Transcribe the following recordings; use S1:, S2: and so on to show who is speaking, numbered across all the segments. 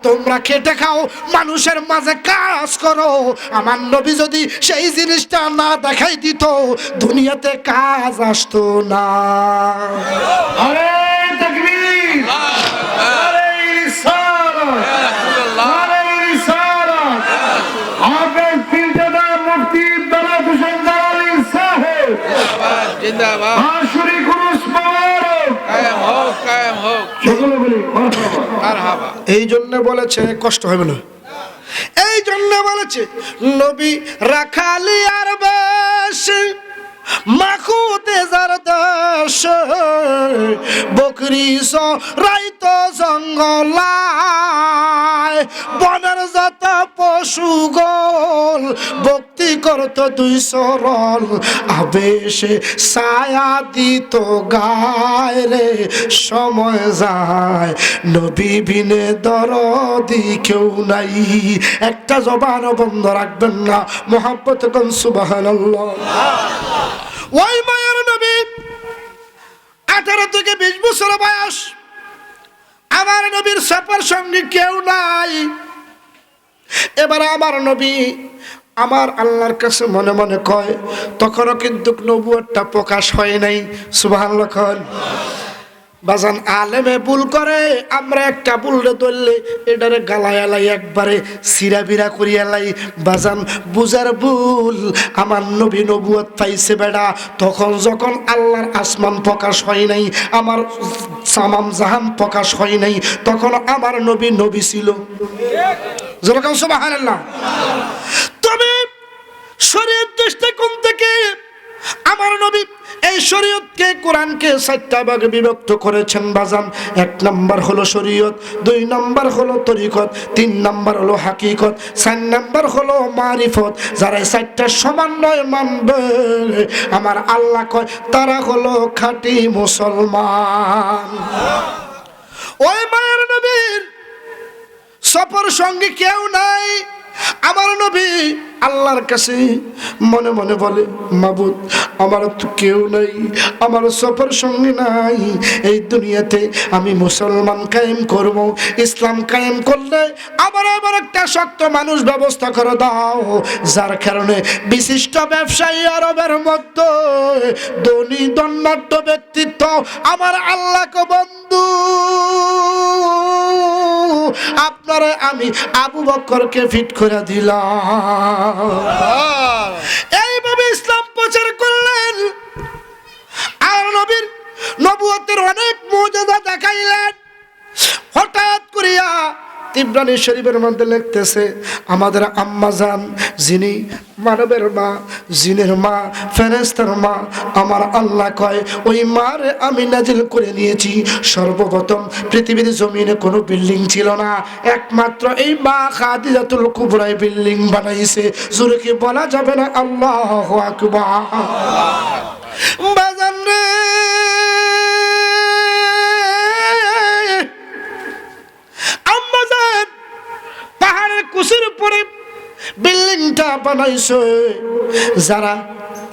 S1: তোমরা খেটে খাও, মানুষের মাঝে কাজ করো। আমার নবী যদি সেই জিনিসটা না দেখাই দিত, দুনিয়াতে কাজ আসতো না।
S2: আরে তাকবীর, আরে রিসালাত, আরে রিসালাত। হাফেজ পীরজাদা মুফতি বেলায়েত হোসেন জালালী সাহেব
S3: জিন্দাবাদ।
S2: আশুরি কুরুস মোবারক,
S3: কায়েম হোক, কায়েম হোক।
S2: সকলে বলি মারহাবা।
S3: মারহাবা।
S1: এই জন্য বলেছে, কষ্ট হবে না, এই জন্য বলেছে নবী রাখালি আর বেশ মাখুতে যার দেশ, বকরি রাইতো জঙ্গলায়, বনের যত পশু গোল ভক্তি করত দুই সরল, আবেশে ছায়া দিত গায় রে, সময় যায় নবী বিনে দরদি কেউ নাই। একটা জবান বন্ধ রাখবেন না, মোহাব্বত কোন সুবহানাল্লাহ। ওই মায়ের নবী 18 থেকে 20 বছর বয়স, আমার নবীর সফর সঙ্গী কেউ নাই। এবার আমার নবী আমার আল্লাহর কাছে মনে মনে কয়, তখনও কিন্তু নবুয়তটা প্রকাশ হয় নাই। সুবহানাল্লাহ। বাজান আলেমে ভুল করে, আমরা একটা ভুলরে ধরলে এটারে গালায়ালাই একবারে সিরাবিরা করিয়ালাই। বাজান বুঝার ভুল, আমার নবী নবুয়ত পাইছে বেড়া তখন যখন আল্লাহর আসমান প্রকাশ হয় নাই, আমার সামাম জাহান প্রকাশ হয় নাই, তখন আমার নবী নবী ছিল। যেরকম সুবহানাল্লাহ। তবে শরীয়ত দৃষ্টিকোণ থেকে আমার নবী এই শরীয়তকে, কোরআনকে 4টা ভাগে বিভক্ত করেছেন বাজান। 1 নাম্বার হলো শরীয়ত, 2 নাম্বার হলো তরিকত, 3 নাম্বার হলো হাকিকত, 4 নাম্বার হলো মারিফত। যারা 4টা সমন্বয় মানবে, আমার আল্লাহ কয় তারা হলো খাঁটি মুসলমান। ওই মায়ের নবীর সফর সঙ্গী কেউ নাই। আমার নবী আল্লাহর কাছে মনে মনে বলে, মাবুদ আমার তো কেউ নাই, আমার সফর সঙ্গী নাই, এই দুনিয়াতে আমি মুসলমান কায়েম করব, ইসলাম কায়েম করলে আবার একটা শক্ত মানুষ ব্যবস্থা করে দাও, যার কারণে বিশিষ্ট ব্যবসায়ী আরবের মধ্যে ধনী ধনাঢ্য ব্যক্তিত্ব আমার আল্লাহকে বন্ধু আপনারে আমি আবু বকরকে ফিট করে দিলাম। এইভাবে ইসলাম প্রচার করলেন আর নবীর নবুয়তের অনেক মুজিজা দেখাইলেন। হঠাৎ করিয়া তিবরানী শরীফের মধ্যে লিখতেছে, আমাদের আম্মা জান যিনি মানবের মা, জিনের মা, ফেরেশতার মা, আমার আল্লাহ কয় ওই মারে আমি নাজিল করে নিয়েছি। সর্বপ্রথম পৃথিবীর জমিনে কোনো বিল্ডিং ছিল না, একমাত্র এই মা খাদিজাতুল কুবরা বিল্ডিং বানাইছে। জোরে কি বলা যাবে না আল্লাহু আকবার? বাজান রে, পাহাড়ের কুশির উপরে বিল্ডিংটা বানাইছে। যারা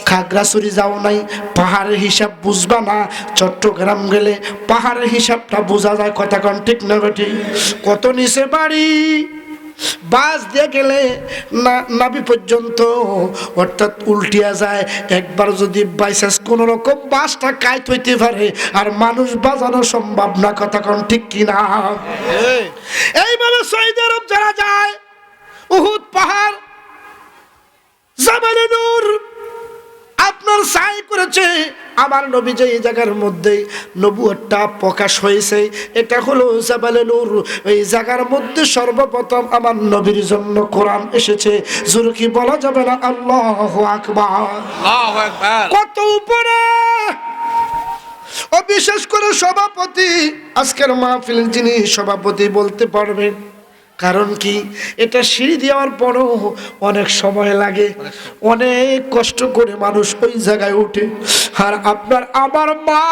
S1: খাগড়াছড়ি যাও নাই, পাহাড়ের হিসাব বুঝবা না। চট্টগ্রাম গেলে পাহাড়ের হিসাবটা বোঝা যায়। কথা কোন ঠিক না বেটি? কত নিচে বাড়ি, বাস দিয়ে গেলে নাবি পর্যন্ত, অর্থাৎ উল্টিয়া যায়। একবার যদি বাইচান্স কোন রকম বাসটা কাইত হইতে পারে, আর মানুষ বাজানো সম্ভব না। কথা কোন ঠিক কিনা? এইভাবে সৌদি আরব যারা যায়, উহুদ পাহাড়, জাবালে নূর আপনার সাই করেছে। আমার নবী যে এই জায়গার মধ্যে নবুয়তটা প্রকাশ হয়েছে, এটা হলো জাবালে নূর। এই জায়গার মধ্যে সর্বপ্রথম আমার নবীর জন্য কোরআন এসেছে। জোরে কি বলা যাবে না আল্লাহু আকবার?
S3: আল্লাহু আকবার।
S1: কত উপরে! ও বিশেষ করে সভাপতি, আজকের মাহফিল যিনি সভাপতি বলতে পারবেন, কারণ কি এটা সিঁড়ি দেওয়ার পরও অনেক সময় লাগে, অনেক কষ্ট করে মানুষ ওই জায়গায় ওঠে। আর আপনার আমার মা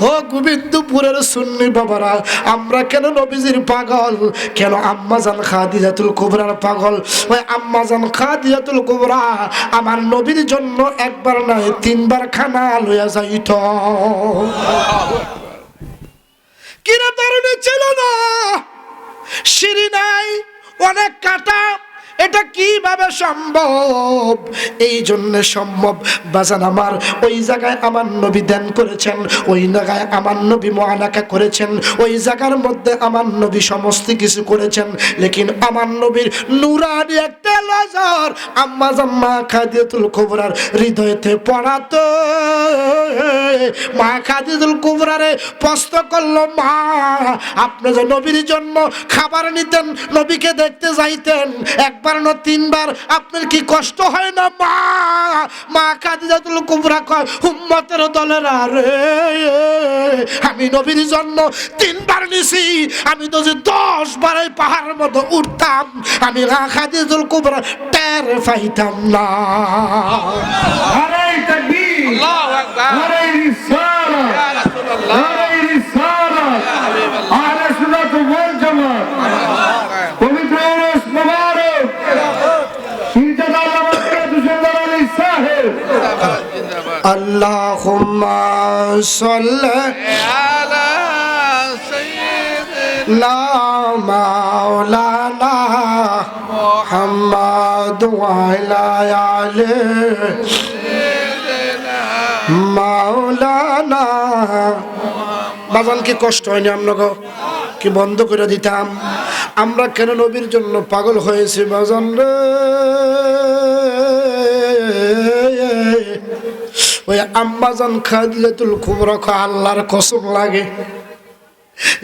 S1: ও গোবিন্দপুরের সুন্নি বাবারা, আমরা কেন নবীজির পাগল, কেন আম্মাজান খাদিজাতুল কুবরার পাগল? ওই আম্মাজান খাদিজাতুল কুবরা আমার নবীর জন্য একবার নয় 3 বার খানা লইয়া যাইত। কিরে তরুণী ছিল না, সিঁড়ি নাই, অনেক কাটা, এটা কিভাবে সম্ভব? এই জন্য সম্ভব বাজান আমার, ওই জায়গায় আমার নবী ধ্যান করেছেন, ওই জায়গায় আমার নবী মুআনাকা করেছেন, ওই জায়গার মধ্যে আমার নবী সমস্ত কিছু করেছেন। লেকিন আমার নবীর নুরানি একটা নজর আম্মা জাম্মা খাদিজাতুল কুবরার হৃদয়তে পড়াতো। মা খাদিজাতুল কুবরারে প্রশ্ন করলো, মা আপনি যে নবীর জন্য খাবার নিতেন, নবীকে দেখতে যাইতেন, একবার না তিনবার, আপনার কি কষ্ট হয় না? মা মা খাদিজাতুল কুবরা কয়, উম্মতের দলের আরে আমি নবীর জন্য 3 বার নিছি, আমি তো যে 10 বার এই পাহাড়ের মধ্যে উঠতাম, আমি খাদিজাতুল কুবরা টের পাইতাম না।
S2: আরে তাকবীর,
S3: আল্লাহু আকবার।
S2: আরে রিসালাত,
S3: ইয়া রাসূলুল্লাহ।
S2: আরে রিসালাত, আহলে সুন্নাত ওয়াল জামাত, পবিত্র উরুস মুবারক, পীরজাদা আল্লামা দুশমদার আলী সাহেব।
S3: জিন্দাবাদ জিন্দাবাদ।
S1: আল্লাহুম্মা সাল্লি
S3: আলা সাইয়্যিদিনা
S1: মাওলানা মুহাম্মদ ওয়া আলা আলি মাওলানা। বাজান কি কষ্ট হয়নি আপনাকে? কি বন্ধ করে দিতাম? আমরা কেন নবীর জন্য পাগল হয়েছি বাজান রে? ওই আম্মাজান খাদিজাতুল কুবরা কয়, আল্লাহর কসম লাগে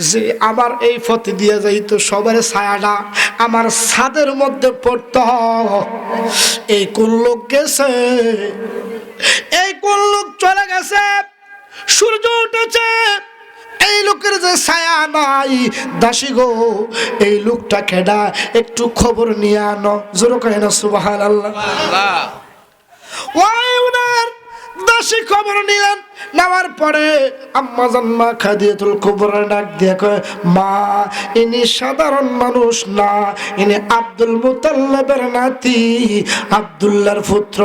S1: যে আমার এই পথে দিয়ে যাইতো, সবার ছায়াটা আমার ছাদের মধ্যে পড়তো। এই কোন লোক গেছে, এই কোন লোক চলে গেছে, সূর্য উঠেছে, এই লোকের যে ছায়া নাই, দাসী গো এই লোকটা কেডা, একটু খবর নিয়ে আনো। জোরে কয় না সুবহানাল্লাহ।
S3: আল্লাহ।
S1: ওই উনার দাসী খবর নিলেন, নেওয়ার পরে আম্মা জাম্মা খাদিজাতুল কুবরা ডাক দিয়ে কয়, মা ইনি সাধারণ মানুষ না, ইনি আব্দুল মুতাল্লিবের নাতি, আব্দুল্লাহর পুত্র,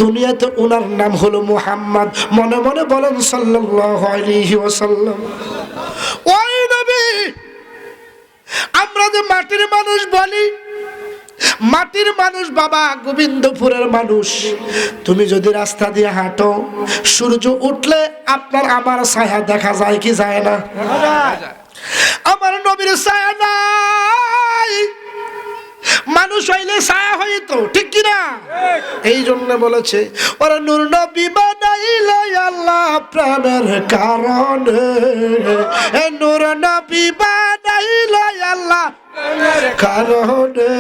S1: দুনিয়াতে উনার নাম হলো মুহাম্মদ। মনে মনে বলেন সাল্লাল্লাহু আলাইহি ওয়াসাল্লাম। ওই নবী, আমরা যে মাটির মানুষ বলি, মাটির মানুষ বাবা, গোবিন্দপুরের মানুষ, তুমি যদি রাস্তা দিয়ে হাঁটো, সূর্য উঠলে আপনার আমার ছায়া দেখা যায় কি যায় না? আমার নবীর ছায়া নাই, মানুষ হইলে ছায়া হইতো, ঠিক কিনা? এই জন্য বলেছে, ওরা নূর নবী বানাইল আল্লাহ প্রেমের কারণে, নূর নবী বানাইল আল্লাহ কারণে,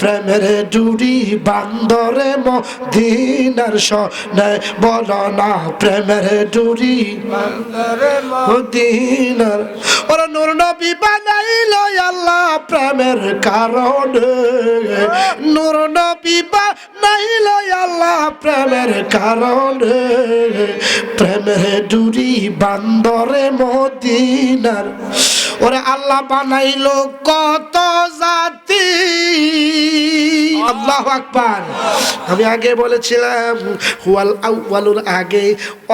S1: প্রেমের ডুরি বান্দরে মদিনার সনে, বলো না প্রেমের ডুরি মদিনার। ওরা নূর নবী বানাইল আল্লাহ প্রেমের কারণে, নূর নবী বানাইল আল্লাহ প্রেমের কারণে, প্রেমের ডুরি বান্দরে মদিনার। ওরে আল্লাহ বানাইলো কত জাতি, আল্লাহু আকবার। আমি আগে বলেছিলাম হুয়াল আউয়ালুর আগে,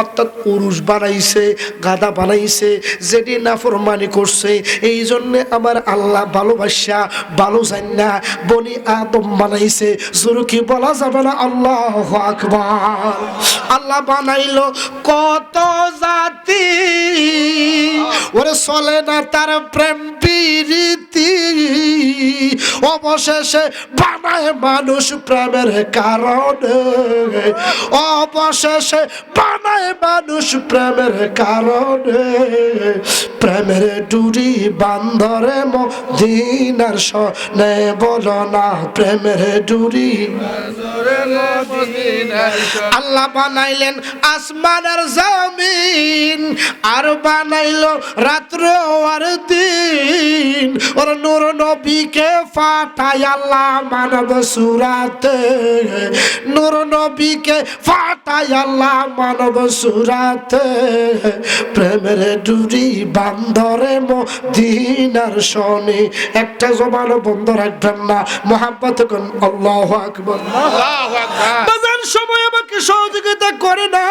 S1: অর্থাৎ পুরুষ বানাইছে, গাধা বানাইছে, যেটি নাফরমানি করছে, এই জন্য আমার আল্লাহ ভালোবাসা ভালো জান্না বনি আদম বানাইছে। জোরে কি বলা যাবে না আল্লাহু আকবার। আল্লাহ বানাইলো কত জাতি, ওরে চলে না তার প্রেম প্রীতি, অবশেষে বানায় মানুষ প্রেমের কারণে, অবশেষে বানায় মানুষ প্রেমের কারণে, প্রেমের ডুরি বান্দরে মদিনার সনে, বলো না প্রেমের ডুরি। আল্লাহ বানাইলেন আসমানের জমিন, আর বানাইলো রাত্র আর দিন, ওর নূর নবীকে ফাটাই আল্লাহ মানব সুরাতে, নূর নবীকে ফাটাই আল্লাহ মানব সুরাতে, প্রেমের ডুরি বান্দরে মদিনার সনে। একটা জবান বন্ধ রাখবেন না, মোহাম্মত কোন আল্লাহু আকবার।
S3: আল্লাহু আকবার।
S1: বাজার সময় আমাকে সহযোগিতা করে না,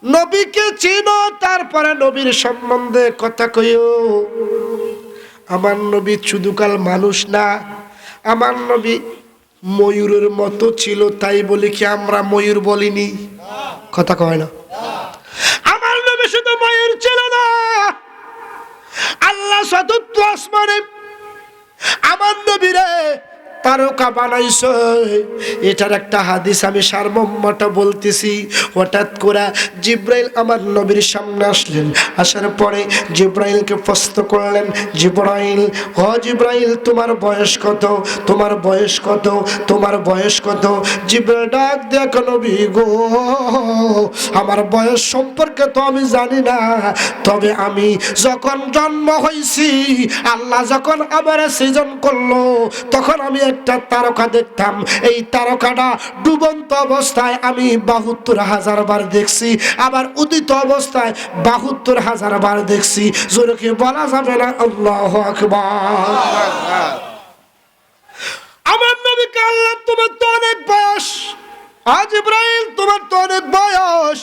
S1: নবীকে চিনো, তারপরে নবীর সম্বন্ধে কথা কইও। আমার নবী শুধুকাল মানুষ না, আমার নবী ময়ূরের মতো ছিল, তাই বলি কি আমরা ময়ূর বলিনি? কথা কয় না। আমার নবী শুধু ময়ূর ছিল না, আল্লাহ চতুর্থ আসমানে আমার নবীরে তারকা বানাইছে। এটার একটা হাদিস আমি সারমর্মটা বলতেছি। হঠাৎ করে জিব্রাইল আমার নবীর সামনে আসলেন। আসার পরে জিব্রাইলকে প্রশ্ন করলেন, জিব্রাইল, ও জিব্রাইল, তোমার বয়স কত? তোমার বয়স কত? তোমার বয়স কত? জিব্রাইল ডাক দেখ, নবী গো, আমার বয়স সম্পর্কে তো আমি জানি না, তবে আমি যখন জন্ম হয়েছি, আল্লাহ যখন আমার সৃজন করলো, তখন আমি একটা তারকা দেখতাম। এই তারকাটা ডুবন্ত অবস্থায় আমি ৭২,০০০ বার দেখছি, আবার উদিত অবস্থায় ৭২,০০০ বার দেখছি। জোরে কি বলা যাবে না আল্লাহু আকবার? আমার নবীকে আল্লাহ, তোমার তো অনেক বয়স, আজ ইব্রাহিম তোমার তো অনেক বয়স,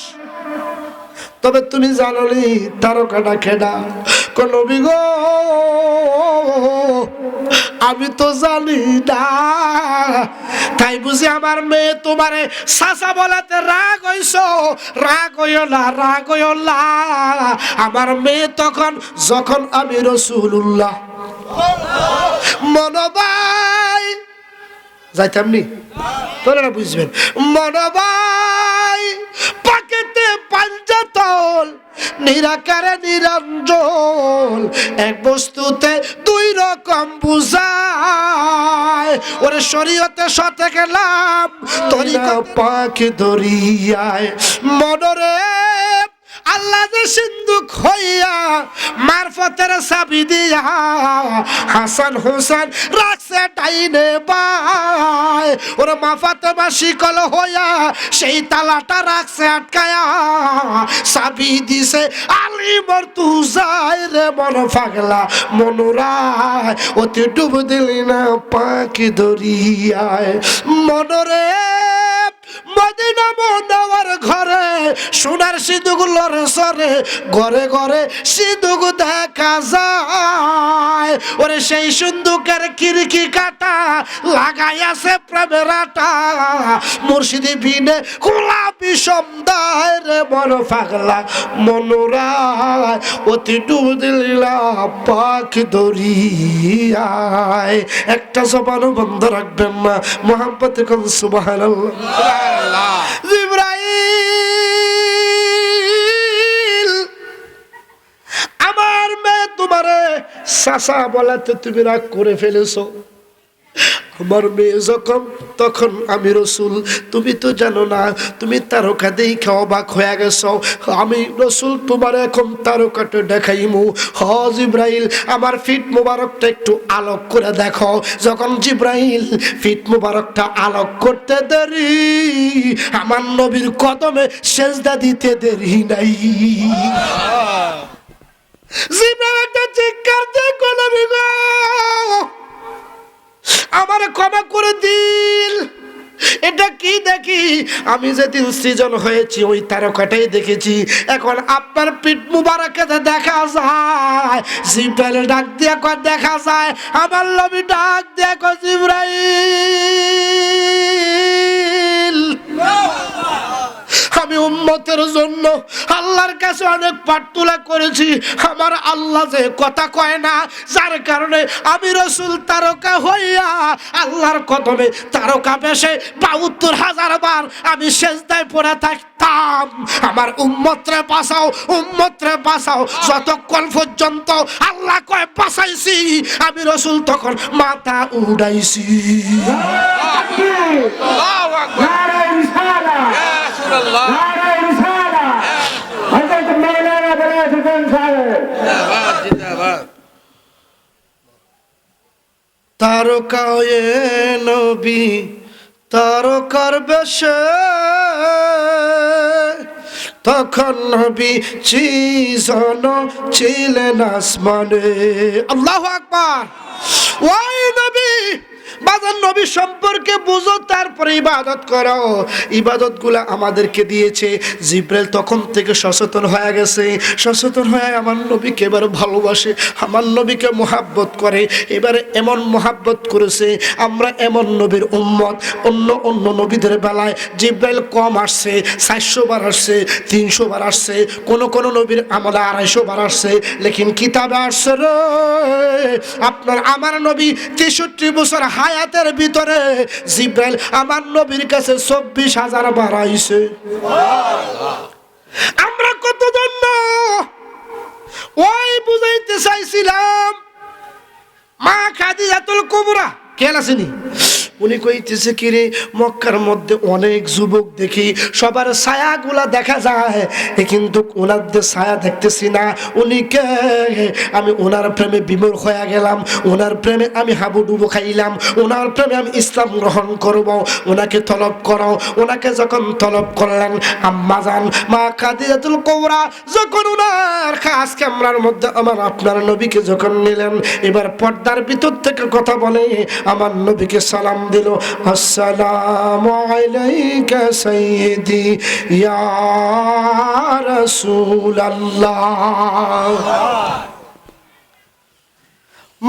S1: তবে তুমি জানো নি তারকাটা কেডা? কোন নবী গো, আমি তো জানি না। তাই বুঝি আমার মেয়ে তোমারে চাচা বলাতে রাগ হইছো? রাগ হইও না, রাগ হইও না। আমার মেয়ে তখন, যখন আমি রাসূলুল্লাহ মনোবাই যাইতাম নি, তোরা বুঝবেন, মনোবাই পাকেতে পাঞ্জাতল, নিরাকারে নিরঞ্জন, এক বস্তুতে দুই রকম বুঝায়। ওরে শরীয়তে সতে গেলাম, তরিকা পাখি দরিয়ায়, মনরে আল্লাহ যে সিন্ধুক হইয়া মারফতের চাবি দিয়া হাসান হোসেন রাখছে ডাইনে বাই। ওরে মা ফাতেমা শিকল হইয়া সেই তালাটা রাখছে আটকায়া, চাবি দিছে আলী মর্তুজায়। রে মন পাগলা মনোরায়, অতি ডুব দিলি না পাখি দরিয়ায়। মনরে মদিনা মুনাওয়ার ঘরে সোনার সিঁদুক লরে সরে, ঘরে ঘরে সিঁদুক দেখা যায়। ওরে সেই সিঁদুকের খিড়কি কাটা লাগাই আছে প্রেমের আটা, মুর্শিদি বিনে গোলাপি সমদায়। রে মন পাগলা মনোরায়, অতি ডুব দিলা পাখি দরিয়ায়। একটা জবানও বন্ধ রাখবেন না, মোহাম্মতে কোন সুবহানাল্লাহ। জিবরাইল, আমার মেয়ে তোমারে চাচা বলাতে তুমি রাগ করে ফেলেছো। আমার মেয়ে যখন, তখন আমি রসুল। তুমি তো জানো না, তুমি তারকা দেখে অবাক হয়ে গেছো। আমি রসুল তোমার এখন তারকাটা দেখাইমু। হ জিব্রাইল, আমার ফিট মুবারকটা একটু আলোক করে দেখো। যখন জিব্রাইল ফিট মুবারকটা আলোক করতে দেরি, আমার নবীর কদমে সেজদা দিতে দেরি নাই। জিব্রাইল একটা চিৎকার দিয়ে নবী গো, আমার ক্ষমা করে দিল। এটা কি দেখি? আমি যেদিন সৃজন হয়েছি ওই তারকাটাই দেখেছি। এখন আপনার পিঠ মুবারকে দেখা যায়। জিব্রাইল ডাক দিয়া কয় দেখা যায়, আমার নবী ডাক দিয়া কয় জিব্রাইল, আমি উম্মতের জন্য আল্লাহর কাছে অনেক প্রার্থনা করেছি। আমার আল্লাহ যে কথা কয় না, যার কারণে আমি রাসূল তারকা হইয়া আল্লাহর কদমে তারকা বেশে ৭২,০০০ বার আমি সেজদায় পড়ে থাকতাম। আমার উম্মতরে বাঁচাও, উম্মতরে বাঁচাও, যতক্ষণ পর্যন্ত আল্লাহ কয় বাঁচাইছি, আমি রাসূল তখন মাথা উড়াইছি।
S3: আল্লাহু আকবার।
S2: নারে রিসালা,
S3: ইয়া রাসূলুল্লাহ।
S2: নারে রিসালা, হযরত মাওলানা বেলায়েত হোসেন সাহেব।
S3: জিন্দাবাদ, জিন্দাবাদ।
S1: তারকা এ নবী তারকার বেশে, তখন নবী চিজন ছিলেন আসমানে। আল্লাহু আকবার। ওই নবী বাজার নবী সম্পর্কে বুঝো, তারপরে ইবাদত করো। ইবাদতগুলো আমাদেরকে দিয়েছে। জিব্রাইল তখন থেকে সচেতন হয়ে গেছে, সচেতন হয়ে আমার নবীকে এবার ভালোবাসে, আমার নবীকে মোহাব্বত করে। এবারে এমন মোহাব্বত করেছে, আমরা এমন নবীর উম্মত। অন্য অন্য নবীদের বেলায় জিব্রাইল কম আসছে, 400 বার আসছে, 300 বার আসছে, কোন কোন নবীর আমলে 250 বার আসছে। লেকিন কিতাবে আসছে রে, আপনার আমার নবী 63 বছর হায়াতের ভিতরে জিব্রাইল আমার নবীর কাছে 24,000 বার আইছে। আমরা কত জন্য ওই বুঝাইতে চাইছিলাম। মা খাদিজাতুল কুবরা কে আসেনি, উনি কইতেছে কি রে, মক্কার মধ্যে অনেক যুবক দেখি, সবার ছায়াগুলা দেখা যায়, কিন্তু ওনাদের ছায়া দেখতেছি না। উনি কে? আমি ওনার প্রেমে বিমূঢ় হয়ে গেলাম, ওনার প্রেমে আমি হাবুডুবু খাইলাম, ওনার প্রেমে আমি ইসলাম গ্রহণ করব। ওনাকে তলব করো। ওনাকে যখন তলব করলেন আম্মাজান মা খাদিজাতুল কুবরা যখন ওনার খাস ক্যামেরার মধ্যে আমার আপনার নবীকে যখন নিলেন, এবার পর্দার ভিতর থেকে কথা বলে আমার নবীকে সালাম দিল, আসসালামু আলাইকা সাইয়্যিদি ইয়া রাসূলুল্লাহ।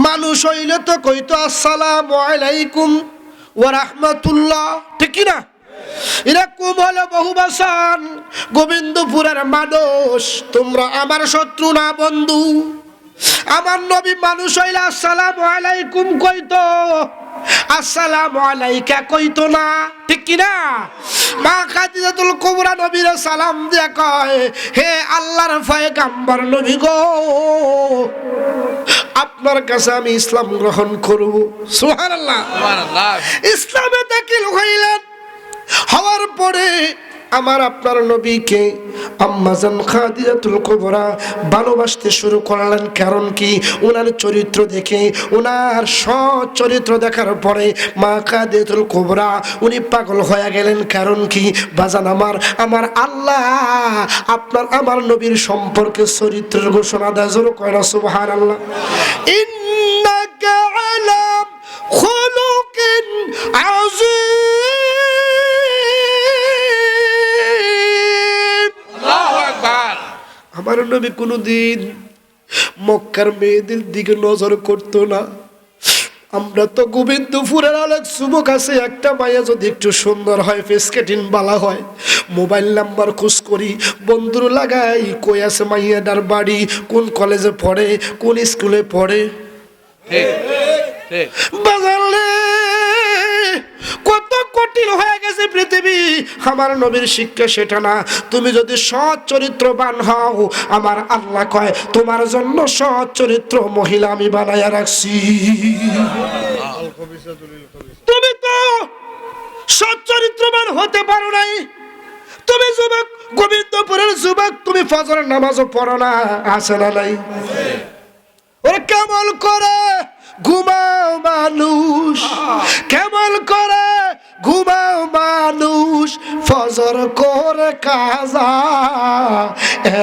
S1: মানুষ হইলে তো কইতো আসসালামু আলাইকুম ওয়া রাহমাতুল্লাহ, ঠিক কি না? এরকম হলো বহুবচন। গোবিন্দপুরের মানুষ, তোমরা আমার শত্রু না বন্ধু। আমার নবী মানুষ হইলে আসসালামু আলাইকুম কইতো, আসসালামু আলাইকা কইতো না, ঠিক কি না? মা খাদিজাতুল কুবরা নবীর সালাম দিয়ে কয়, হে আল্লাহর পয়গম্বর নবী গো, আপনার কাছে আমি ইসলাম গ্রহণ করব। সুবহানাল্লাহ,
S3: সুবহানাল্লাহ।
S1: ইসলামে দাখিল হইলেন। হওয়ার পরে আমার আপনার নবীকে আম্মাজান খাদিজাতুল কুবরা ভালোবাসতে শুরু করলেন। কারণ কি? ওনার চরিত্র দেখে, ওনার সৎ চরিত্র দেখার পরে মা খাদিজাতুল কুবরা উনি পাগল হয়ে গেলেন। কারণ কি? বাজান আমার আল্লাহ আপনার আমার নবীর সম্পর্কে চরিত্রের ঘোষণা দেয়। জোরে কয় না সুবহানাল্লাহ। ইন্নাকা আলা খুলুকিন আযীম।
S3: আল্লাহু আকবার।
S1: আমার নবী কোনদিন মক্কার মেয়েদের দিকে নজর করতো না। আমরা তো গোবিন্দপুরের অনেক যুবক আছে, একটা মায়া যদি একটু সুন্দর হয়, ফেস কাটিং বালা হয়, মোবাইল নাম্বার খোঁজ করি, বন্ধুর লাগাই, কই আছে মাইয়াটার বাড়ি, কোন কলেজে পড়ে, কোন স্কুলে পড়ে।
S3: ঠিক ঠিক।
S1: বাজারে কত কঠিন হয়ে গেছে পৃথিবী। আমার নবীর শিক্ষা সেটা না। তুমি যদি সৎ চরিত্রবান হও, আমার আল্লাহ কয় তোমার জন্য সৎ চরিত্র মহিলা আমি বানাইয়া রাখছি। তুমি তো সৎ চরিত্রবান হতে পারো নাই। তুমি যুবক, গোবিন্দপুরের যুবক, তুমি ফজরের নামাজও পড়ো না, আছে না নাই? ওরা কেমন করে ঘুমাও মানুষ, কেমন করে ঘুমাও মানুষ, ফজর করে কাজা।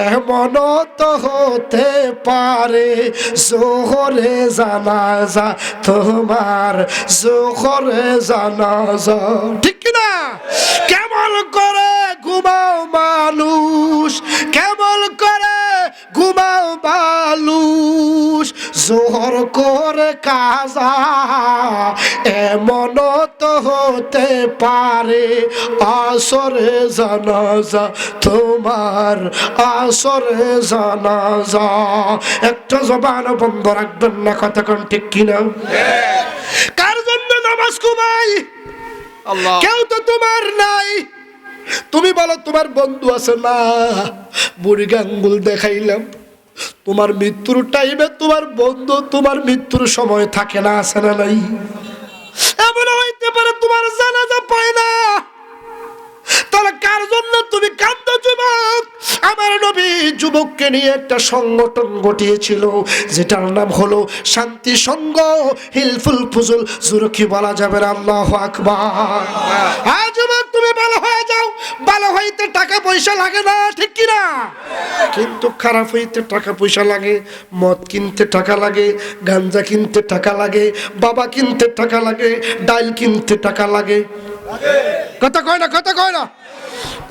S1: এমন তো হতে পারে জোহরে জানাজা তোমার, জোহরে জানাজা, ঠিক কিনা? কেমন করে ঘুমাও মানুষ, কেমন করে ঘুমাও মানুষ, জোহর করে কাজা। এমন তো হতে পারে আসরে জানাজা তোমার, আসরে জানাজা। একটা জবান বন্ধ রাখবেন না, কতক্ষণ ঠিক কিনা? কার জন্য নামাজ ঘুমাই?
S3: আল্লাহ।
S1: কেউ তো তোমার নাই। তুমি বলো তোমার বন্ধু আছে না, বুড়ি আঙ্গুল দেখাইলাম। তোমার মৃত্যুর টাইমে তোমার বন্ধু তোমার মৃত্যুর সময় থাকে না, আছে না নাই? এমন হইতে পারে তোমার জানাজা পায় না, তাহলে কার জন্য তুমি কাঁদো যুবক? আমার নবী যুবককে নিয়ে একটা সংগঠন গঠিয়েছিল, যেটার নাম হলো শান্তি সংঘ হিলফুল ফুজুল। জোরে কি বলা যাবে না? আল্লাহু আকবার। আজ যুবক তুমি ভালো হয়ে যাও, ভালো হইতে টাকা পয়সা লাগে না, ঠিক কি না? কিন্তু খারাপ হইতে টাকা পয়সা লাগে। মদ কিনতে টাকা লাগে, গাঞ্জা কিনতে টাকা লাগে, বাবা কিনতে টাকা লাগে, ডাল কিনতে টাকা লাগে। কথা কয় না, কথা কয় না?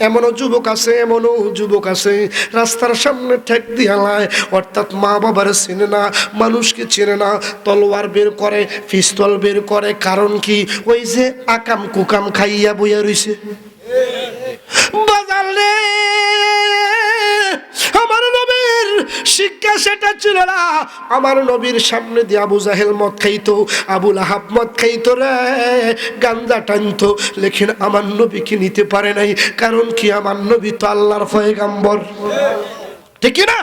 S1: এমনও যুবক আছে, এমনও যুবক আছে রাস্তার সামনে ঠেক দিয়ালায়, অর্থাৎ মা বাবার চেনে না, মানুষকে চেনে না, তলোয়ার বের করে, পিস্তল বের করে। কারণ কি? ওই যে আকাম কুকাম খাইয়া বইয়া রইছে। বাজারে আমার নবীর শিক্ষা সেটা ছিল না। আমার নবীর সামনে দিয়ে আবু জাহেল মদ খাইতো, আবু লাহাব মদ খাইতো রে, গাঞ্জা টানতো, লেকিন আমার নবীকে নিতে পারে নাই। কারণ কি? আমার নবী তো আল্লাহর পয়গম্বর, ঠিক না?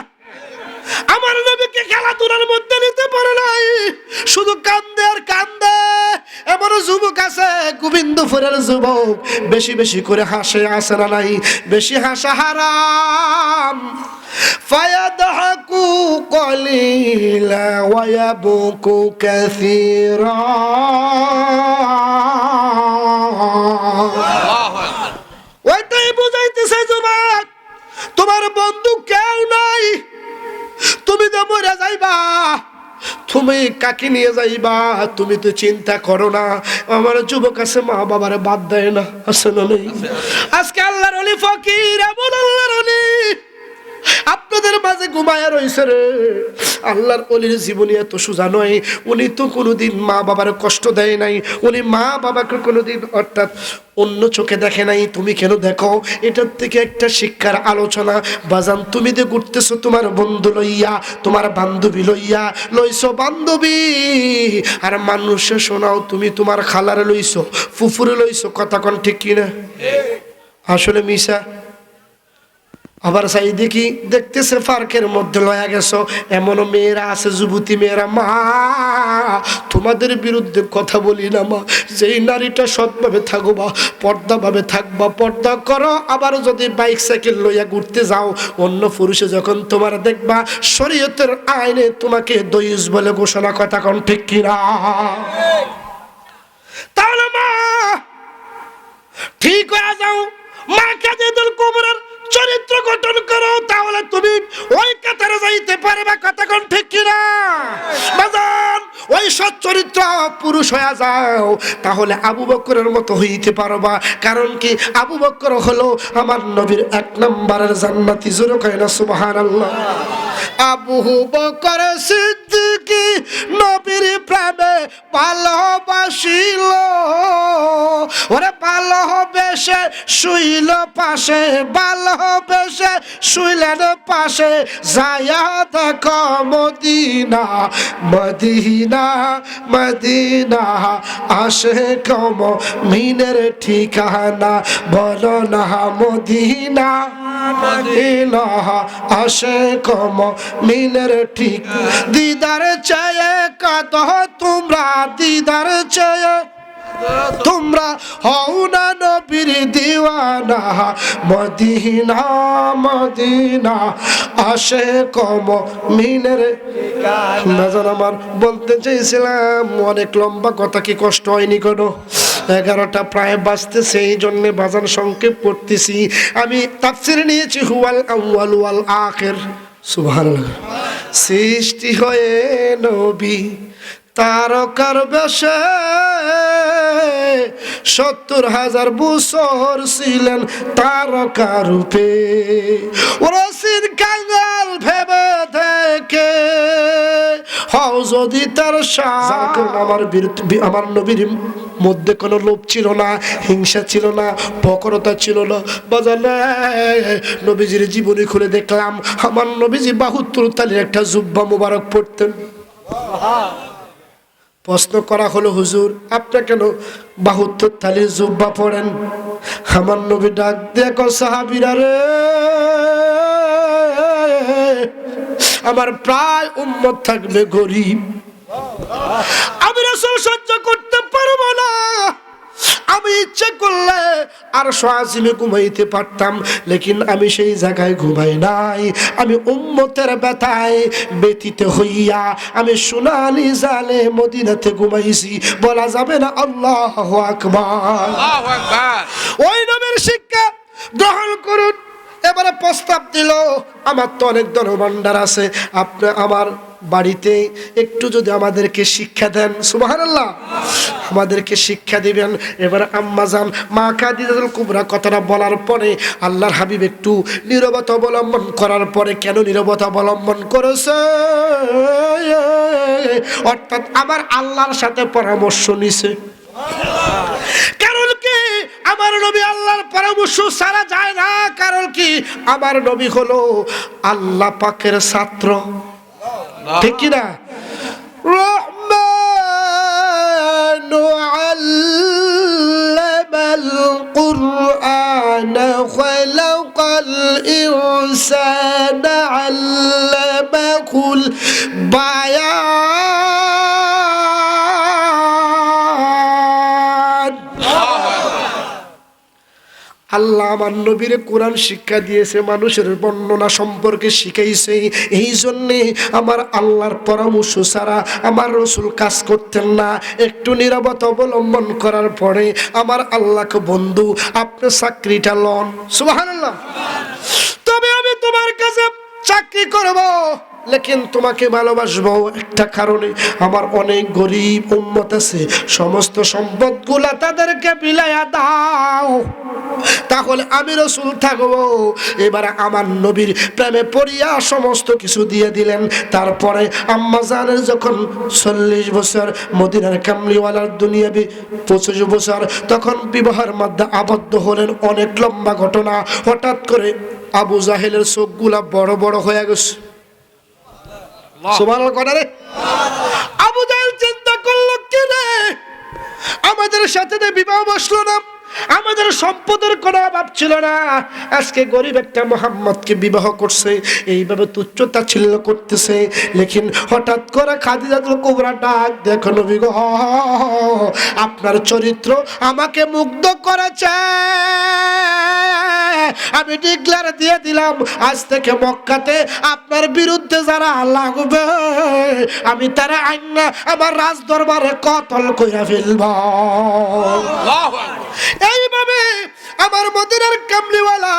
S1: আমার নবীকে খেলাধুলার মধ্যে নিতে পারে নাই, শুধু কান্দে আর কান্দে। এমন যুবক আছে, গোবিন্দপুরের যুবক, বেশি বেশি করে হাসে, আসে না নাই? বেশি হাসা হারাম। ফায়াদহাকু কলিলা ওয়া ইয়াবকু কাসীরা। ওইটাই বুঝাইতেছে যুবক, তোমার বন্ধু কেউ নাই, তুমি তো মরে যাইবা, তুমি কাকে নিয়ে যাইবা তুমি তো চিন্তা করো না। আমার যুবক আছে, মা বাবারে বাদ দেয় না, আছে না নেই? আজকে আল্লাহর ওলি ফকির, এমন আল্লাহর ওলি আপনাদের মাঝে ঘুমায়া রইছে রে। আল্লাহর ওলির জীবনী এত সোজা নয়। উনি তো কোনোদিন মা বাবার কষ্ট দেয় নাই, উনি মা বাবাকে কোনোদিন অর্থাৎ অন্য চোখে দেখে নাই। তুমি কেন দেখো? এটার থেকে একটা শিক্ষার আলোচনা। বাজান, তুমি যে ঘুরতেছো তোমার বন্ধু লইয়া, তোমার বান্ধবী লইয়া, লইছো বান্ধবী, আর মানুষে শোনাও তুমি তোমার খালারে লইছো, ফুফুরে লইছো। কথা কোন ঠিক কিনা? আসলে মিশা। আবার চাই দেখি, দেখতেছে পার্কের মধ্যে লয়া গেছো, এমনও মেয়েরা আছে, যুবতী মেয়েরা, মা তোমাদের বিরুদ্ধে কথা বলি না মা, যেই নারীটা সৎভাবে থাকবা, পর্দাভাবে থাকবা, পর্দা করো। আবার যদি বাইক সাইকেল লইয়া ঘুরতে যাও, অন্য পুরুষে যখন তোমার দেখবা, শরীয়তের আইনে তোমাকে দয়ুস বলে ঘোষণা। কথা কোন ঠিক কিনা? তাহলে মা ঠিক হয়ে যাও, মা কাজেদুল কুবরার চরিত্র গঠন করো, তাহলে তুমি ওই কাতারে যাইতে পারবে। কথা কোন ঠিক কিনা? বাজান, ওই সৎ চরিত্র পুরুষ হয়ে যাও, তাহলে আবু বকরের মতো হইতে পারবা। কারণ কি? আবু বকর হলো আমার নবীর 1 নম্বরের জান্নাতি। জোরে কয় না সুবহানাল্লাহ। আবু বকর সিদ্দিকী নবীর প্রেমে ভালোবাসিল, ওরে ভালোবেসে শুইল পাশে, ভালোবেসে শুইলেন পাশে, যায়া দেখো মদিনা, মদিনা, মদিনা, আসে কম মিনের ঠিকানা, বলো না মদিনা, মদিনা, আসে কম মিনের ঠিক। দিদার চেয়ে কত তোমরা, দিদার চেয়ে তোমরা হও না নবীর দিওয়ানা, মদিনা, মদিনা, আসে কম মিনের। নজর আমার বলতে চাইছিলাম, অনেক লম্বা কথা, কি কষ্ট হয়নি কোনো? 11টা প্রায় বাজতেছে, এই জন্যে বাজান সংক্ষেপ করতেছি। আমি তাফসীরে নিয়েছি হুয়াল আউয়াল ওয়াল আখির। সুবহানাল্লাহ। সৃষ্টি হয়ে নবী তারকার বেশে 70,000 বছর ছিলেন তারকা রূপে। রসিদ কাঙ্গাল ভেবে দেখে হও যদি তার শান। আমার নবীর মধ্যে কোনো লোভ ছিল না, হিংসা ছিল না, বক্রতা ছিল না। বাজালে নবীজির জীবনী খুলে দেখলাম, আমার নবীজি 72 তালির একটা জুব্বা মুবারক পড়তেন। প্রশ্ন করা হলো, হুজুর আপনি কেন 72 তালির জুব্বা পড়েন? আমার নবী ডাক দেখো, সাহাবীরা রে, আমার প্রায় উম্মত থাকবে গরিব, আমি রাসূল সহ্য করতে পারবো না। আমি ইচ্ছে করলে আরশ আজিমে ঘুমাইতে পারতাম, লেকিন আমি সেই জায়গায় ঘুমাই নাই। আমি উম্মতের ব্যথায় ব্যথিত হইয়া আমি সোনালি জালে মদিনাতে ঘুমাইছি। বলা যাবে না আল্লাহু আকবার।
S3: আল্লাহু আকবার।
S1: ওই নবীর শিক্ষা গ্রহণ করুন। এবারে প্রস্তাব দিল, আমার তো অনেক ধনভাণ্ডার আছে, আপনি আমার বাড়িতে একটু যদি আমাদেরকে শিক্ষা দেন, সুবহানাল্লাহ, আমাদেরকে শিক্ষা দিবেন। এবার আম্মা জান মা খাদিজাতুল কুবরা কথাটা বলার পরে আল্লাহর হাবিব একটু নীরবতা অবলম্বন করার পরে, কেন নীরবতা অবলম্বন করেছে? অর্থাৎ আমার আল্লাহর সাথে পরামর্শ নিছে। কারণ কি, আমার নবী আল্লাহর পরামর্শ ছাড়া যায় না। কারণ কি, আমার নবী হলো আল্লাহ পাকের ছাত্র, ঠিক কি না? রহমানু আল্লামাল কুরআন খালাকাল ইনসানা আল্লামাহুল বায়ান। আল্লাহ আমার নবীরে কোরআন শিক্ষা দিয়েছে, মানুষের বর্ণনা সম্পর্কে শিখাইছে। এই জন্যে আমার আল্লাহর পরামর্শ ছাড়া আমার রসুল কাজ করতেন না। একটু নীরবতা অবলম্বন করার পরে আমার আল্লাহকে, বন্ধু আপনি চাকরিটা লন, সুবহানাল্লাহ, তবে আমি তোমার কাছে চাকরি করব, লেকিন তোমাকে ভালোবাসবো একটা কারণে, আমার অনেক গরিব উম্মত আছে, সমস্ত সম্পদগুলা তাদেরকে বিলাইয়া দাও, তাহলে আমি রসুল থাকবো। এবারে আমার নবীর প্রেমে পড়িয়া সমস্ত কিছু দিয়ে দিলেন। তারপরে আম্মা জানের যখন 40 বছর, মদিনার কামলিওয়ালার দুনিয়াবি 25 বছর, তখন বিবাহের মধ্যে আবদ্ধ হলেন। অনেক লম্বা ঘটনা। হঠাৎ করে আবু জাহেলের চোখগুলা বড় বড় হয়ে গেছে। সুবহানাল্লাহ করে রে। আবু জাহেল চিন্তা করলো, কি রে, আমাদের সাথে বিবাহ বসলো না, আমাদের সম্পদের কোনো অভাব ছিল না, আজকে গরিব একটা মুহাম্মদকে বিবাহ করছে, এইভাবে তুচ্ছ-তাচ্ছিল্য করতেছে। লেকিন হঠাৎ করে খাদিজাতুল কুবরা ডাক, দেখো নবী গো, আপনার চরিত্র আমাকে মুগ্ধ করেছে। আমি ডিক্লেয়ার দিয়ে দিলাম, আজ থেকে মক্কাতে আপনার বিরুদ্ধে যারা লাগবে আমি তারা আইনা আমার রাজ দরবারে কতল কইরা ফেলব। এইভাবে আমার মদিনার কামলিওয়ালা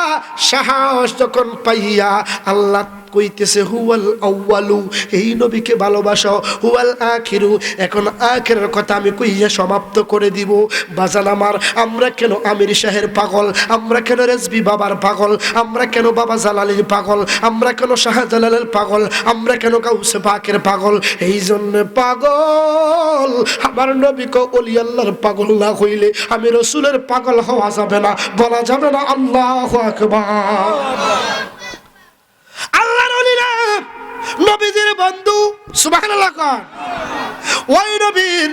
S1: সাহস যখন পাইয়া আল্লাহ কইতেছে হুয়াল আউয়ালু, এই নবীকে ভালোবাসো, হুয়াল আখিরু, এখন আখিরের কথা আমি কইয়া সমাপ্ত করে দিব। বাজান আমার, আমরা কেন আমির শাহের পাগল, আমরা কেন রেজবি বাবার পাগল, আমরা কেন বাবা জালালির পাগল, আমরা কেন শাহজালালের পাগল, আমরা কেন গাউসে পাকের পাগল? এই জন্য পাগল আমার নবীকে ওলি আল্লাহর পাগল না হইলে আমি রসুলের পাগল হওয়া যাবে না, বলা যাবে না আল্লাহু আকবার। আল্লাহর ওলিরা নবীজির বন্ধু, সুবহানাল্লাহ। ওই নবীর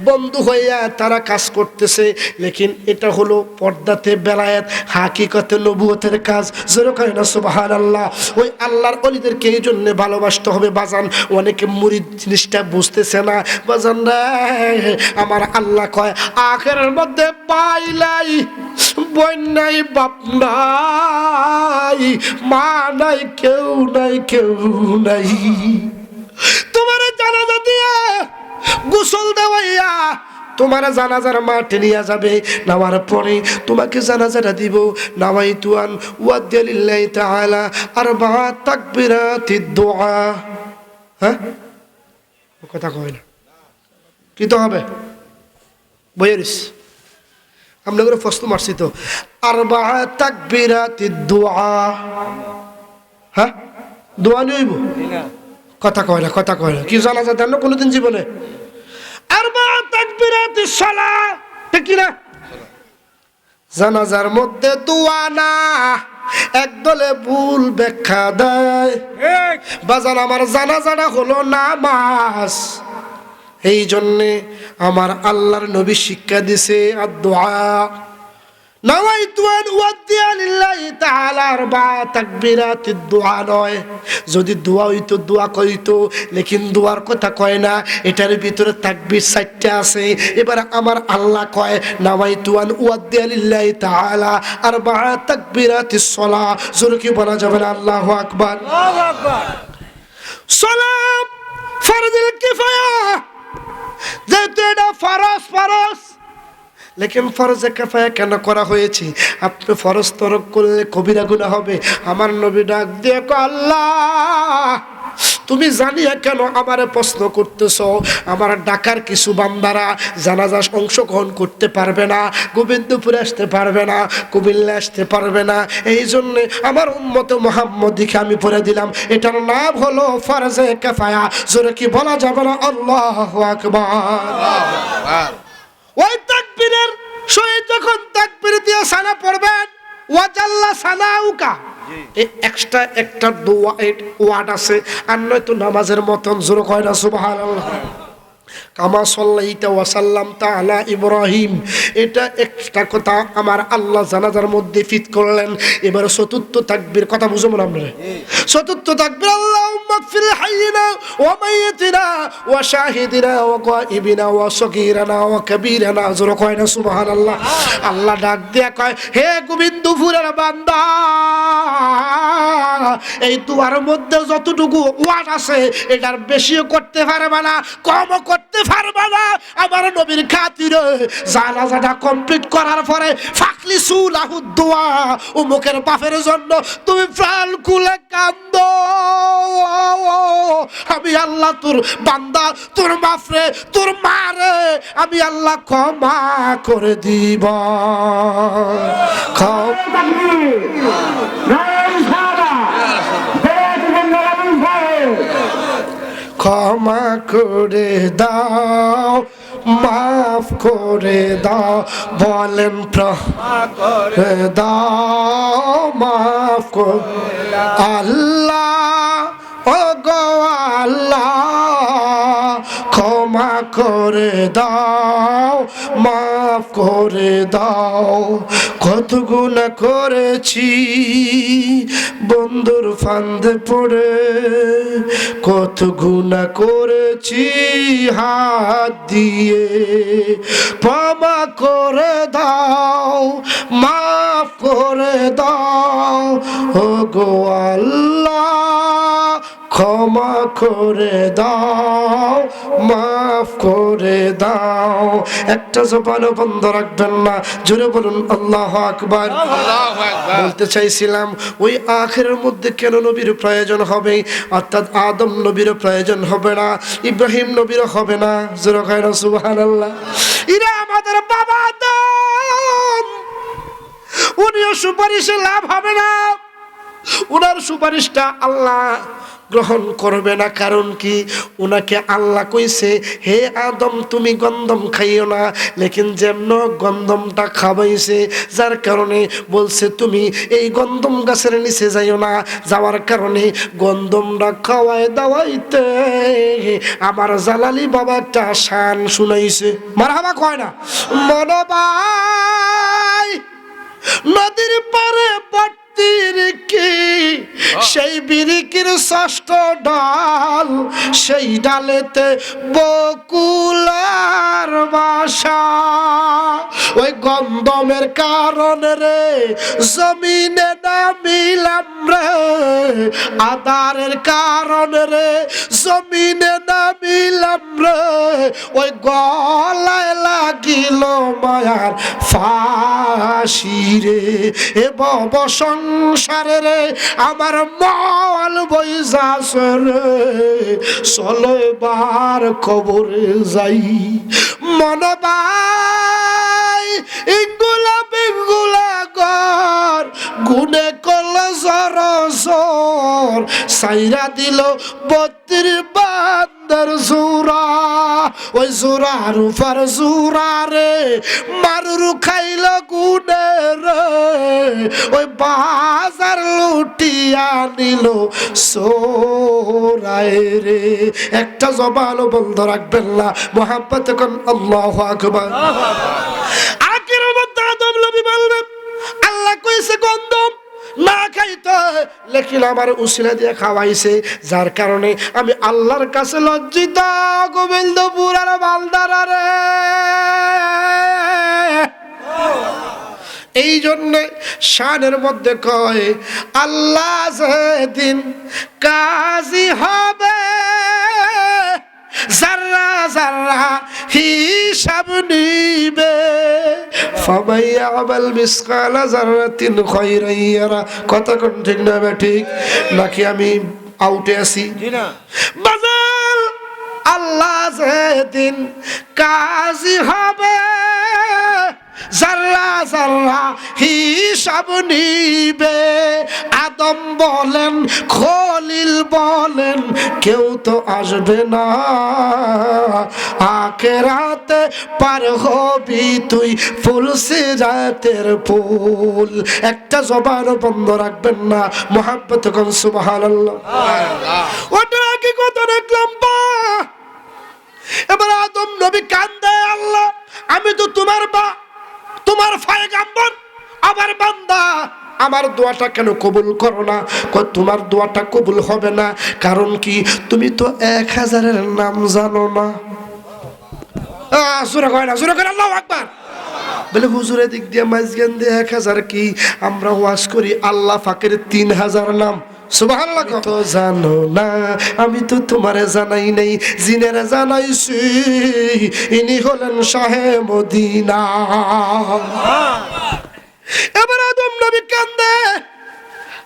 S1: বন্ধু হইয়া তারা কাজ করতেছে, লেকিন এটা হলো পর্দাতে বেলায়েত, হাকিকতে নবুয়তের কাজ। জোরে কয় না সুবহানাল্লাহ। ওই আল্লাহর ওলিদেরকে এই জন্য ভালোবাসতে হবে বাজান। অনেকে মুরিদ জিনিসটা বুঝতেছে না বাজান রে। আমার আল্লাহ কয়, আখেরের মধ্যে পাইলাই বোন নাই, বাপ নাই, মা নাই, কেউ নাই, কেউ নাই, তোমার জানাজা দিয়া গোসল দেওয়াইয়া তোমার জানাজার মাঠে নিয়ে যাবে, নামার পরে তোমাকে জানাজাটা দিব। নামাইতুয়ান ওয়াদ্দালিল্লাহি তাআলা আরবা তাকবীরাতিদ দুআ। হ্যাঁ, কথা কয় না, কি তো হবে বইয়েরিস, আমরা করে প্রশ্ন মারছি তো, আরবা তাকবীরাতিদ দুআ। হ্যাঁ, দোয়া নিব, কথা কয় না, কথা কয় না, কি জানাজা দেন না কোনোদিন জীবনে? আরবা তাকবীরাতিস সালাহ, ঠিক কি না? জানাজার মধ্যে দোয়া না, একদলে ভুল ব্যাখ্যা দেয় বাজান। আমার জানাজাটা হলো নামাজ। এই জন্যে আমার আল্লাহর নবী শিক্ষা দিছে আর দোয়া, নাওয়াইতু আন উয়াদ্দিয়া লিল্লাহি তাআলা আরবা তাকবীরাতিদ দুআ নয়। যদি দোয়া হইতো দোয়া কইতো, লেকিন দোয়ার কথা কয় না, এটার ভিতরে তাকবীর 4টা আছে। এবার আমার আল্লাহ কয় নাওয়াইতু আন উয়াদ্দিয়া লিল্লাহি তাআলা আরবা তাকবীরাতিস সালাহ। জোরে কি বলা যাবে না আল্লাহু আকবার? আল্লাহু আকবার। সালাত ফরজুল কিফায়া, যেহেতু এটা ফরজ, লেকিন ফরজে কিফায়া কেন করা হয়েছে? আপনি ফরজ তরক করলে কবিরা গুনাহ হবে। আমার নবী ডাক দিয়ে কয় আল্লাহ, তুমি জানিয়া কেন আমারে প্রশ্ন করতেছো? আমার ডাকার কিছু বান্দারা জানাজা অংশগ্রহণ করতে পারবে না, গোবিন্দপুরে আসতে পারবে না, কুমিল্লা আসতে পারবে না, এই জন্য আমার উম্মত মুহাম্মদীকে আমি পড়ে দিলাম। এটার নাম হলো ফরজে কিফায়া। জোরে কি বলা যাবে না আল্লাহু আকবার? ওই তাকবীরের সহিত যখন তাকবীর দিয়ে সানা পড়বেন, ওয়াজাল্লা সানাউকা, এই এক্সট্রা একটা দোয়া ওয়ার্ড আছে, আর নয়তো নামাজের মতন। জোরে কয় না সুবহানাল্লাহ? কামা সাল্লাইতা ওয়া সাল্লামতা আলা ইব্রাহিম, এটা একটা কথা আমার আল্লাহ জানাজার মধ্যে ফিট করলেন। এবারে চতুর্থ তাকবীর কথা বুঝো না আমরা? চতুর্থ তাকবীর আল্লাহুম্মা গফির হাইয়িনা ওয়া মাইয়িতিনা ওয়া শাহিদিনা ওয়া গায়িবিনা ওয়া সগীরানা ওয়া কাবীরানা। জোরে কয় না সুবহানাল্লাহ? আল্লাহ ডাক দিয়া কয়, হে গোবিন্দপুরের বান্দা, এই দুয়ার মধ্যে যতটুকু ওয়াজ আছে এটার বেশিও করতে পারবে না, কমও করতে পারবে না। আমার নবীর খাতিরে জানাজাটা কমপ্লিট করার পরে ফাকলি সুলাহুদ দোয়া, উমুকের বাপের জন্য তুমি প্রাণ খুলে কান্দো। আমি আল্লাহ তোর বান্দা, তোর বাপরে, তোর মারে আমি আল্লাহ ক্ষমা করে দিব। ক্ষমা করে দাও, মাফ করে দাও, বলেন করে দাও, মাফ করে আল্লাহ, ও গো আল্লাহ, ক্ষমা করে দাও, মাফ করে দাও। কত গুনাহ করেছি বন্ধুর ফান্দে পড়ে, কত গুনাহ করেছি হাত দিয়ে, ক্ষমা করে দাও, মাফ করে দাও, ও গো আল্লাহ, ক্ষমা করে দাও, মাফ করে দাও। একটা জবানও বন্ধ রাখবেন না। জোরে বলুন আল্লাহু আকবার। বলতে চাইছিলাম ওই আখিরের মধ্যে কেন নবীর প্রয়োজন হবে? অর্থাৎ আদম নবীর প্রয়োজন হবে না, ইব্রাহিম নবীর হবে না। জোরে কয় না সুবহানাল্লাহ? এরা আমাদের বাবা আদম, উনিও সুপারিশে লাভ হবে না, উনার সুপারিশটা আল্লাহ গ্রহণ করবে না। কারণ কি? উনাকে আল্লাহ কইছে, হে আদম তুমি গন্ধম খাইও না, লেকিন যেমন গন্ধমটা খাওয়াইছে, যার কারণে বলছে তুমি এই গন্ধম গাছের নিচে যাইও না। যাওয়ার কারণে গন্ধমটা খাওয়াই দাওয়াইতে আমার জালালি বাবা একটা শান শুনাইছে। মারহাবা কয় না? মনোবাই নদীর পারে সেই বিরিকির ষষ্ঠ ডাল, সেই ডালেতে বকুলার বাসা। ওই গন্ধমের কারণে রে জমিনে নামিলাম রে, আদারের কারণে রে জমিনে নামিলাম রে, ওই গলায় লাগিল মায়ার ফাঁসি রে। এ বব সংসারে রে আমার মল বইজাছে রে, চলো এবার কবরে যাই। মনবাই ইঙ্গুলা বিঙ্গুলা গর গুনে কল জর জোর, সাইরা দিল 32 বান্দার জোরা। ওই জোরার উপর জোরা রে মারুর খাইল গুনে রে, ওই বাজার লুটিয়া নিল সোরায় রে। একটা জবান বন্ধ রাখবেন না, মোহাম্মত কোন আল্লাহু আকবার। আখিরের মধ্যে আদম নবী বললেন না খাইতে লেকিন আমার উসিলা দিয়ে খাওয়াইছে, যার কারণে আমি আল্লাহর কাছে লজ্জিত। গোবিন্দপুর আর বালদারা রে, এই জন্য শানের মধ্যে কয় আল্লাহ যেদিন কাজী হবে যারা যারা হিসাব নিবে, ফামাইয়া আমাল মিসকালা যারাতিন খায়রান ইয়ারা। কথা কোন ঠিক না ঠিক নাকি আমি আউটে আছি? বাজার আল্লাহ যেদিন কাজী হবে যারা যারা হিসাব নিবে, আদম বলেন খলিল বলেন কেউ তো আসবে না, আখেরাতে পার হবি তুই ফুল সিরাতের ফুল। একটা জবান বন্ধ রাখবেন না, মুহাব্বত কোন সুবহানাল্লাহ। ওটা কি কথা দেখলাম বা? এবার আদম নবী কান্দে, আল্লাহ আমি তো তোমার বা তোমার পয়গম্বর, আমার বান্দা, আমার দোয়াটা কেন কবুল করো না? তোমার দোয়াটা কবুল হবে না, কারণ কি তুমি তো 1000-এর নাম জানো না। জোরে কয় না, জোরে কয় আল্লাহু আকবার। বলে হুজুরের দিক দিয়ে মাঝখান দিয়ে 1000 কি? আমরা ওয়াজ করি আল্লাহ পাকের 3000 নাম। সুবহানাল্লাহ। তো জানো না আমি তো তোমারে জানাই নাই, জিনেরা জানাইছি, ইনি হলেন শাহে মদিনা। এবার আদম নবী কান্দে,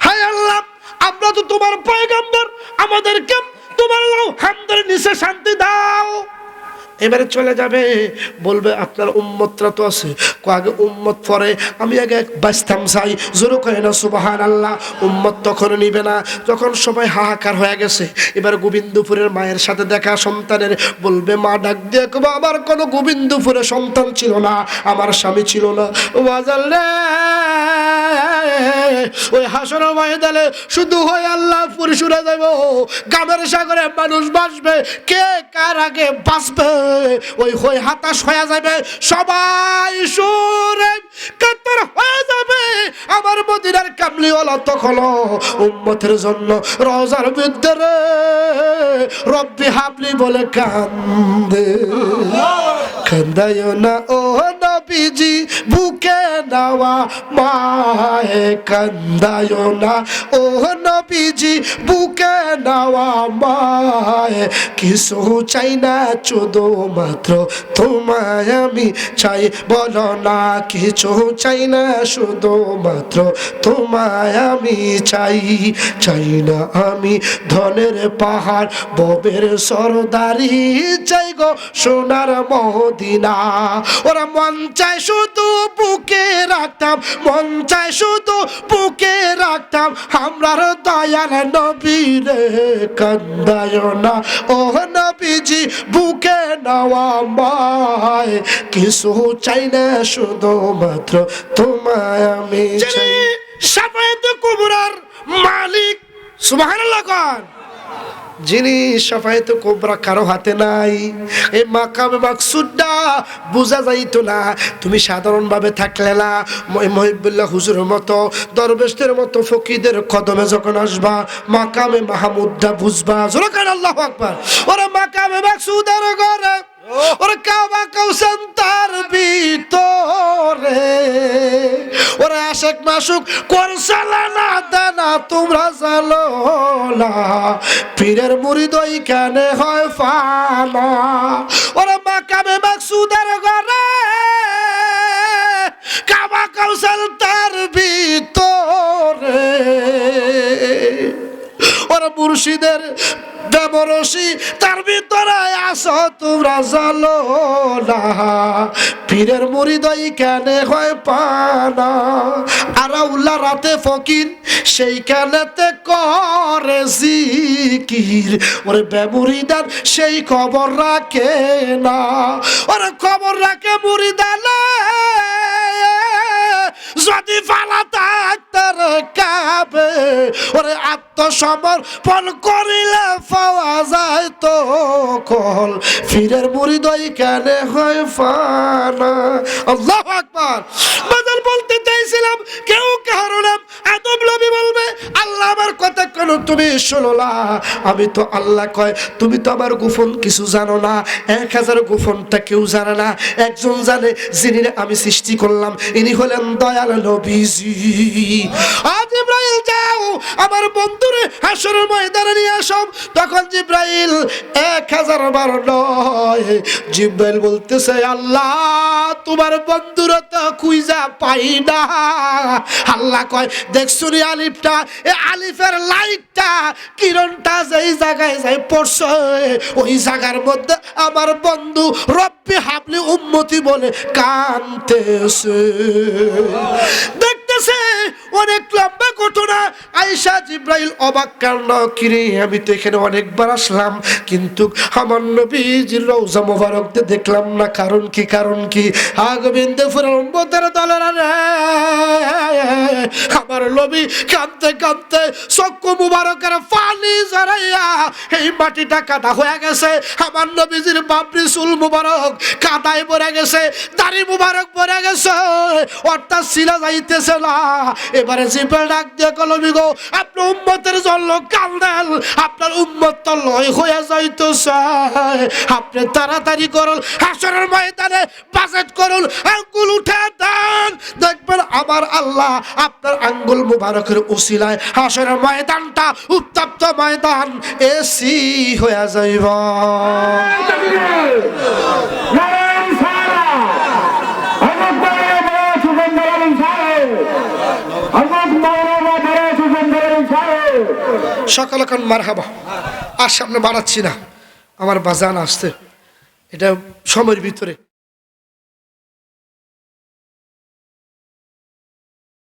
S1: হায় আল্লাহ আমরা তো তোমার পয়গম্বর, আমাদেরকে তোমার হামদের নিচে শান্তি দাও। এবারে চলে যাবে, বলবে আপনার উম্মতরা তো আছে, আগে উম্মত পরে, আমি আগে বাঁচতাম চাই। জোরে কয় না সুবহানাল্লাহ। উম্মত তখন নিবে না যখন সবাই হাহাকার হয়ে গেছে। এবার গোবিন্দপুরের মায়ের সাথে দেখা সন্তানের, বলবে মা ডাক দিয়ে আমার কোনো গোবিন্দপুরে সন্তান ছিল না, আমার স্বামী ছিল না। বাজালে ওই হাসর ময়দানে শুধু হয়ে আল্লাহ পুরুষরা যাব, গ্রামের সাগরে মানুষ বাঁচবে, কে কার আগে বাঁচবে ওই হই হতাশ হয়ে যাবে, সবাই সুরে কাতর হয়ে যাবে। আমার মদিনার কামলিওয়ালা তখন উম্মতের জন্য রওজার ভিতরে রব্বি হাবলি বলে কান্দে। কান্দায় না ও নবীজি বুকে নেওয়া মায়ে, কান্দায় না ও নবীজি বুকে নেওয়া মায়ে, কিছু চাই না শুধু মাত্র তোমায় আমি চাই। বলো না কিছু চাই না শুধু মাত্র তোমায় আমি চাই। চাই না আমি ধনের পাহাড় ববের সরদারি, চাই গো সোনার মদিনা। ওরা মন চায় শুধু বুকে রাখতাম, মন চায় শুধু বুকে রাখতাম আমরার দয়াল নবীরে। কান্দায় না ও নবীজি বুকে নেওয়া মায়, কিছু চাই না শুধু মাত্র তোমায় আমি চাই। শাফায়াত কুবরার মালিক সুবহানাল্লাহ কোন, যিনি শাফায়াত কুবরা কারো হাতে নাই। এই মাকামে মাকসুদটা বুঝা যাইতো না, তুমি সাধারণভাবে থাকলে না। মহিবুল্লাহ হুজুরের মতো দরবেশদের মতো ফকিদের কদমে যখন আসবা, মাকামে মাহমুদটা বুঝবা। জোরে কান আল্লাহু আকবার। ওরা মাকামে মাকসুদের ঘরে, ওরা কাবা কাউসান তার ভিতরে, ওরা আশেক মাসুক করছালা না দানা তোমরা জানো না, পীরের মুরিদ ওইখানে হয় ফানা। ওরা মাকামে মাকসুদের ঘরে, কাবা কাউসান তার ভিতরে, ওরা মুর্শিদের দেবরসি তার ভিতরে আসো তোমরা জানো না, পীরের মুরিদ ওইখানে হয় পানা। আরাউল্লাহ রাতে ফকির সেইখানেতে করে জিকির, ওরে বেমুরিদান সেই খবর রাখে না। ওরে খবর রাখে মুরিদালে যদি ফালাতে তার কাবে ওরে আত্মসমর্পণ করিলে পাওয়া যায় তো কল ফিরের মুরিদ কেন হয় ফানা আল্লাহু আকবার বাজার বলতে চাইছিলাম কেউ কারো নাম আদম নবী বলবে আল্লাহ আমার কথা কেন তুমি শোনো না আমি তো আল্লাহ কয় তুমি তো আমার গোপন কিছু জানো না 1000 গোপনটা কেউ জানে না একজন জানে যিনি আমি সৃষ্টি করলাম ইনি হলেন দয়াল নবীজি আজ জিবরাইল যাও আমার বন্ধুরে হাসরের ময়দানে নিয়ে আসো তখন জিবরাইল 1000 বার নয় জিবরাইল বলতেছে আল্লাহ তোমার বন্ধুরা তো খুঁজা পাই না আল্লাহ কয় দেখছো রে আলিফটা এই আলিফের লাইটটা কিরণটা যেই জায়গায় যাই পড়ছে ওই জায়গার মধ্যে আমার বন্ধু রব্বি হাবলি উম্মতি বলে কাঁদতেছে দেখতেছে অনেক লম্বা ঘটনা আয়েশা জিবরাইল অবাক কাণ্ড কিরে আমি তো এখানে অনেকবার আসলাম কিন্তু আমার নবীজির রওজা মোবারকতে দেখলাম না কারণ কি গোবিন্দপুরের উম্মতের দলেরা রে আমার নবী কাঁদতে কাঁদতে চক্ষু মুবারকের পানি জড়াইয়া এই মাটিটা কাদা হয়ে গেছে আমার নবীজির বাবরি চুল মুবারক কাদায় ভরে গেছে দাড়ি মুবারক ভরে গেছে অর্থাৎ শিলা যাইতেছে না এবারে জিব্রাইল ডাক দিয়ে কলমি গো আপনি উম্মতের জন্য কান্দেন আপনার উম্মত তো লয় হয়ে যাইতেছে আপনি তাড়াতাড়ি করুন হাসরের ময়দানে বাজেট করুন আঙ্গুল উঠে দেন দেখবেন আমার আল্লাহ আপনার আঙ্গুল মুবারকের উসিলায় হাসরের ময়দানটা উত্তপ্ত ময়দান এসি হয়ে যাইব সকাল এখন মারহাবা আর সামনে বাড়াচ্ছি না আমার বাজান আসছে এটা সময়ের ভিতরে